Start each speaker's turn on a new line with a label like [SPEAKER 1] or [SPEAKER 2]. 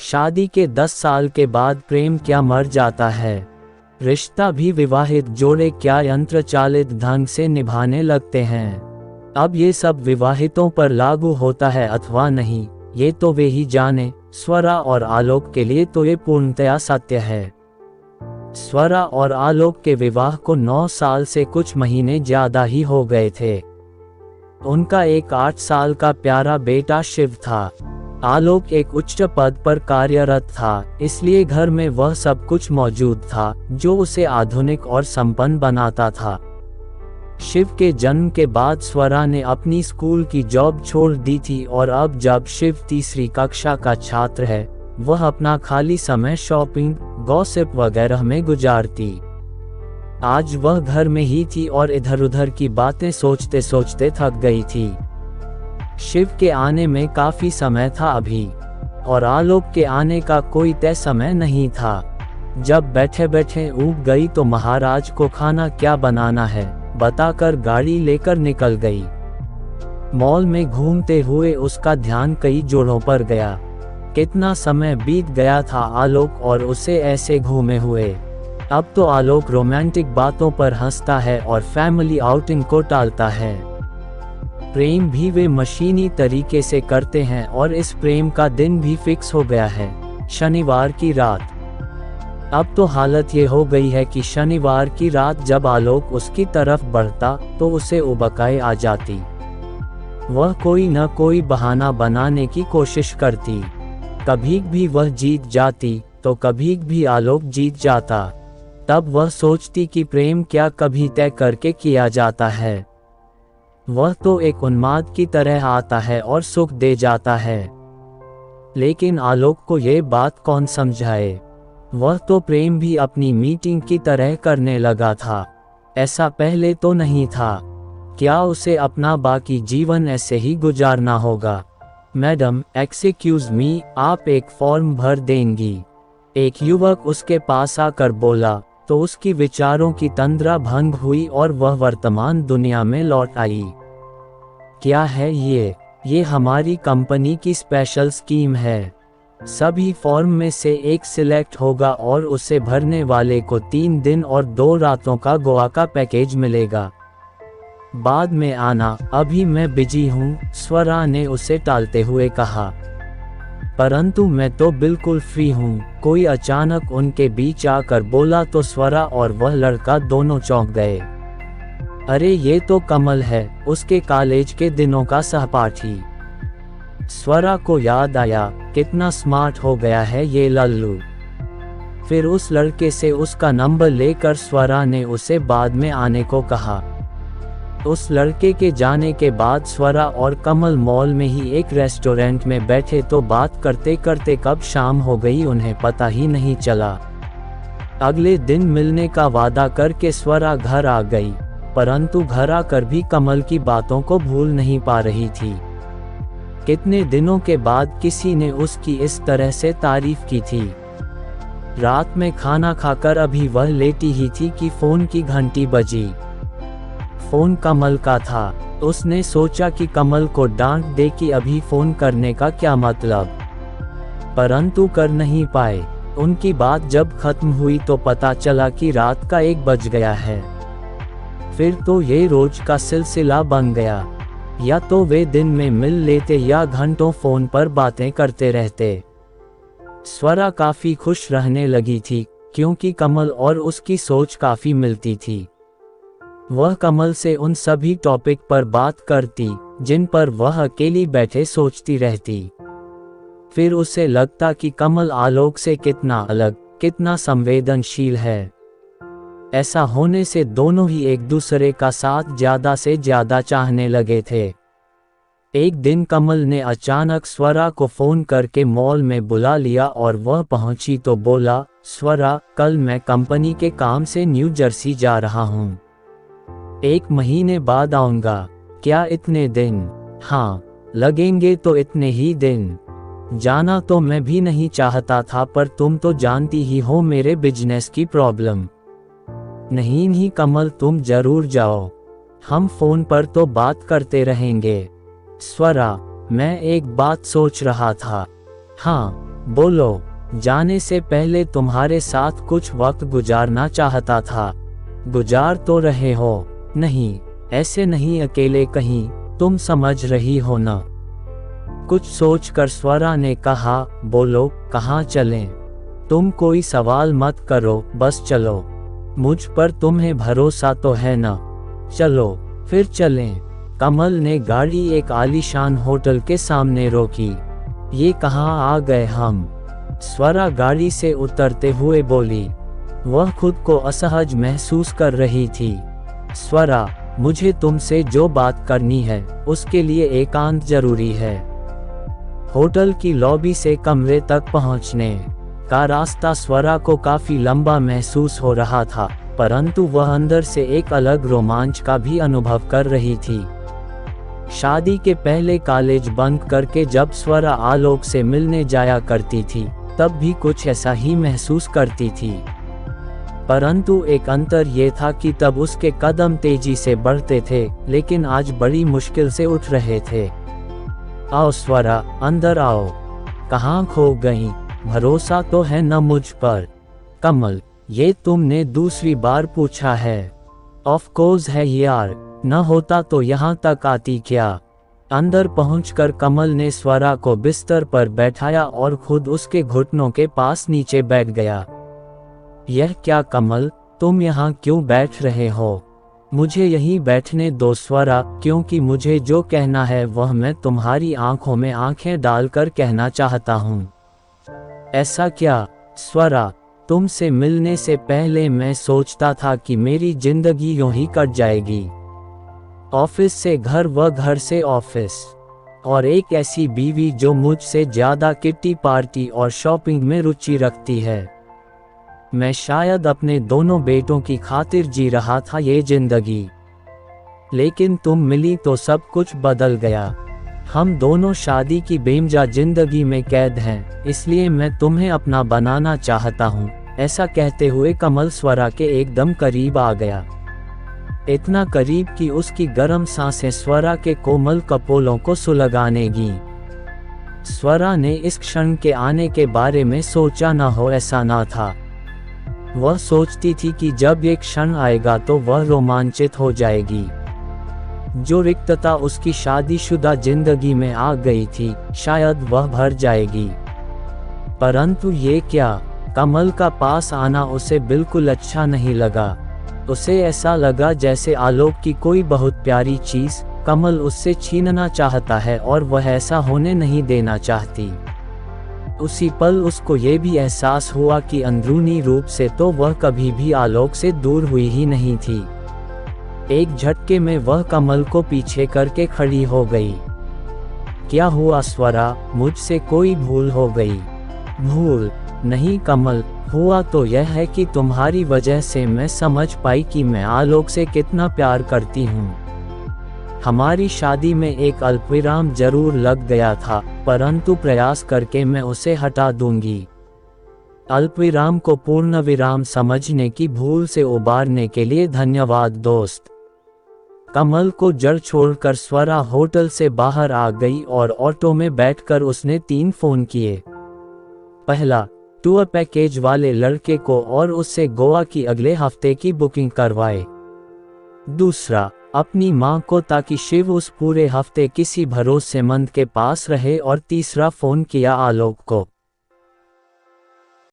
[SPEAKER 1] शादी के 10 साल के बाद प्रेम क्या मर जाता है? रिश्ता भी विवाहित जोड़े क्या यंत्र चालित ढंग से निभाने लगते हैं? अब ये सब विवाहितों पर लागू होता है अथवा नहीं, ये तो वे ही जाने। स्वरा और आलोक के लिए तो ये पूर्णतया सत्य है। स्वरा और आलोक के विवाह को 9 साल से कुछ महीने ज्यादा ही हो गए थे। उनका एक 8 साल का प्यारा बेटा शिव था। आलोक एक उच्च पद पर कार्यरत था, इसलिए घर में वह सब कुछ मौजूद था जो उसे आधुनिक और संपन्न बनाता था। शिव के जन्म के बाद स्वरा ने अपनी स्कूल की जॉब छोड़ दी थी और अब जब शिव तीसरी कक्षा का छात्र है, वह अपना खाली समय शॉपिंग, गॉसिप वगैरह में गुजारती। आज वह घर में ही थी और इधर उधर की बातें सोचते सोचते थक गई थी। शिव के आने में काफी समय था अभी, और आलोक के आने का कोई तय समय नहीं था। जब बैठे बैठे ऊब गई तो महाराज को खाना क्या बनाना है बताकर गाड़ी लेकर निकल गई। मॉल में घूमते हुए उसका ध्यान कई जोड़ों पर गया। कितना समय बीत गया था आलोक और उसे ऐसे घूमे हुए। अब तो आलोक रोमांटिक बातों पर हंसता है और फैमिली आउटिंग को टालता है। प्रेम भी वे मशीनी तरीके से करते हैं और इस प्रेम का दिन भी फिक्स हो गया है, शनिवार की रात। अब तो हालत ये हो गई है कि शनिवार की रात जब आलोक उसकी तरफ बढ़ता तो उसे उबकाई आ जाती। वह कोई न कोई बहाना बनाने की कोशिश करती। कभी भी वह जीत जाती तो कभी भी आलोक जीत जाता। तब वह सोचती कि प्रेम क्या कभी तय करके किया जाता है? वह तो एक उन्माद की तरह आता है और सुख दे जाता है। लेकिन आलोक को ये बात कौन समझाए? वह तो प्रेम भी अपनी मीटिंग की तरह करने लगा था। ऐसा पहले तो नहीं था। क्या उसे अपना बाकी जीवन ऐसे ही गुजारना होगा? मैडम, एक्सक्यूज मी, आप एक फॉर्म भर देंगी? एक युवक उसके पास आकर बोला तो उसकी विचारों की तंद्रा भंग हुई और वह वर्तमान दुनिया में लौट आई। क्या है ये हमारी कंपनी की स्पेशल स्कीम है। सभी फॉर्म में से एक सिलेक्ट होगा और उसे भरने वाले को 3 दिन और 2 रातों का गोवा का पैकेज मिलेगा। बाद में आना, अभी मैं बिजी हूँ, स्वरा ने उसे टालते हुए कहा। परंतु मैं तो बिल्कुल फ्री हूँ, कोई अचानक उनके बीच आकर बोला तो स्वरा और वह लड़का दोनों चौंक गए। अरे ये तो कमल है, उसके कॉलेज के दिनों का सहपाठी। स्वरा को याद आया, कितना स्मार्ट हो गया है ये लल्लू। फिर उस लड़के से उसका नंबर लेकर स्वरा ने उसे बाद में आने को कहा। उस लड़के के जाने के बाद स्वरा और कमल मॉल में ही एक रेस्टोरेंट में बैठे तो बात करते करते कब शाम हो गई उन्हें पता ही नहीं चला। अगले दिन मिलने का वादा करके स्वरा घर आ गई, परंतु घर आकर भी कमल की बातों को भूल नहीं पा रही थी। कितने दिनों के बाद किसी ने उसकी इस तरह से तारीफ की थी। रात में खाना खाकर अभी वह लेटी ही थी कि फोन की घंटी बजी। फोन कमल का था। उसने सोचा कि कमल को डांट दे कि अभी फोन करने का क्या मतलब, परंतु कर नहीं पाए। उनकी बात जब खत्म हुई तो पता चला कि रात का 1 बज गया है। फिर तो ये रोज का सिलसिला बन गया। या तो वे दिन में मिल लेते या घंटों फोन पर बातें करते रहते। स्वरा काफी खुश रहने लगी थी क्योंकि कमल और उसकी सोच काफी मिलती थी। वह कमल से उन सभी टॉपिक पर बात करती जिन पर वह अकेली बैठे सोचती रहती। फिर उसे लगता कि कमल आलोक से कितना अलग, कितना संवेदनशील है। ऐसा होने से दोनों ही एक दूसरे का साथ ज्यादा से ज्यादा चाहने लगे थे। एक दिन कमल ने अचानक स्वरा को फोन करके मॉल में बुला लिया और वह पहुंची तो बोला, स्वरा, कल मैं कंपनी के काम से न्यू जर्सी जा रहा हूँ। 1 महीने बाद आऊंगा। क्या इतने दिन? हाँ, लगेंगे तो इतने ही दिन। जाना तो मैं भी नहीं चाहता था पर तुम तो जानती ही हो मेरे बिजनेस की प्रॉब्लम। नहीं कमल, तुम जरूर जाओ, हम फोन पर तो बात करते रहेंगे। स्वरा, मैं एक बात सोच रहा था। हाँ, बोलो, जाने से पहले तुम्हारे साथ कुछ वक्त गुजारना चाहता था। गुजार तो रहे हो। नहीं, ऐसे नहीं अकेले कहीं, तुम समझ रही हो ना। कुछ सोचकर स्वरा ने कहा, बोलो, कहाँ चलें? तुम कोई सवाल मत करो, बस चलो। मुझ पर तुम्हें भरोसा तो है ना? चलो, फिर चलें। कमल ने गाड़ी एक आलीशान होटल के सामने रोकी। ये कहाँ आ गए हम? स्वरा गाड़ी से उतरते हुए बोली। वह खुद को असहज महसूस कर रही थी। स्वरा, मुझे तुमसे जो बात करनी है, उसके लिए एकांत जरूरी है। होटल की लॉबी से कमरे तक पहुंचने का रास्ता स्वरा को काफी लंबा महसूस हो रहा था, परंतु वह अंदर से एक अलग रोमांच का भी अनुभव कर रही थी। शादी के पहले कॉलेज बंद करके जब स्वरा आलोक से मिलने जाया करती थी, तब भी कुछ ऐसा ही महसूस करती थी। परंतु एक अंतर ये था कि तब उसके कदम तेजी से बढ़ते थे, लेकिन आज बड़ी मुश्किल से उठ रहे थे। आओ स्वरा, अंदर आओ। कहाँ खो गई? भरोसा तो है न मुझ पर? कमल, ये तुमने दूसरी बार पूछा है। ऑफ कोर्स है यार, न होता तो यहाँ तक आती क्या? अंदर पहुंचकर कमल ने स्वरा को बिस्तर पर बैठाया और खुद उसके घुटनों के पास नीचे बैठ गया। यह क्या कमल, तुम यहाँ क्यों बैठ रहे हो? मुझे यहीं बैठने दो स्वरा, क्योंकि मुझे जो कहना है वह मैं तुम्हारी आंखों में आंखें डालकर कहना चाहता हूँ। ऐसा क्या? स्वरा, तुमसे मिलने से पहले मैं सोचता था कि मेरी जिंदगी यूं ही कट जाएगी। ऑफिस से घर व घर से ऑफिस, और एक ऐसी बीवी जो मुझसे ज्यादा किट्टी पार्टी और शॉपिंग में रुचि रखती है। मैं शायद अपने दोनों बेटों की खातिर जी रहा था ये जिंदगी, लेकिन तुम मिली तो सब कुछ बदल गया। हम दोनों शादी की बेमजा जिंदगी में कैद हैं, इसलिए मैं तुम्हें अपना बनाना चाहता हूँ। ऐसा कहते हुए कमल स्वरा के एकदम करीब आ गया, इतना करीब कि उसकी गर्म सांसें स्वरा के कोमल कपोलों को सुलगानेगी। स्वरा ने इस क्षण के आने के बारे में सोचा न हो, ऐसा ना था। वह सोचती थी कि जब ये क्षण आएगा तो वह रोमांचित हो जाएगी। जो रिक्तता उसकी शादीशुदा जिंदगी में आ गई थी, शायद वह भर जाएगी। परंतु ये क्या? कमल का पास आना उसे बिल्कुल अच्छा नहीं लगा। उसे ऐसा लगा जैसे आलोक की कोई बहुत प्यारी चीज कमल उससे छीनना चाहता है और वह ऐसा होने नहीं देना चाहती। उसी पल उसको ये भी एहसास हुआ कि अंदरूनी रूप से तो वह कभी भी आलोक से दूर हुई ही नहीं थी। एक झटके में वह कमल को पीछे करके खड़ी हो गई। क्या हुआ स्वरा, मुझसे कोई भूल हो गई? भूल नहीं कमल, हुआ तो यह है कि तुम्हारी वजह से मैं समझ पाई कि मैं आलोक से कितना प्यार करती हूँ। हमारी शादी में एक अल्पविराम जरूर लग गया था, परंतु प्रयास करके मैं उसे हटा दूंगी। अल्पविराम को पूर्ण विराम समझने की भूल से उबारने के लिए धन्यवाद दोस्त। कमल को जड़ छोड़कर स्वरा होटल से बाहर आ गई और ऑटो में बैठकर उसने 3 फोन किए। पहला, टूर पैकेज वाले लड़के को और उससे गोवा की अगले हफ्ते की बुकिंग करवाए। दूसरा, अपनी मां को ताकि शिव उस पूरे हफ्ते किसी भरोसेमंद के पास रहे। और तीसरा, फोन किया आलोक को।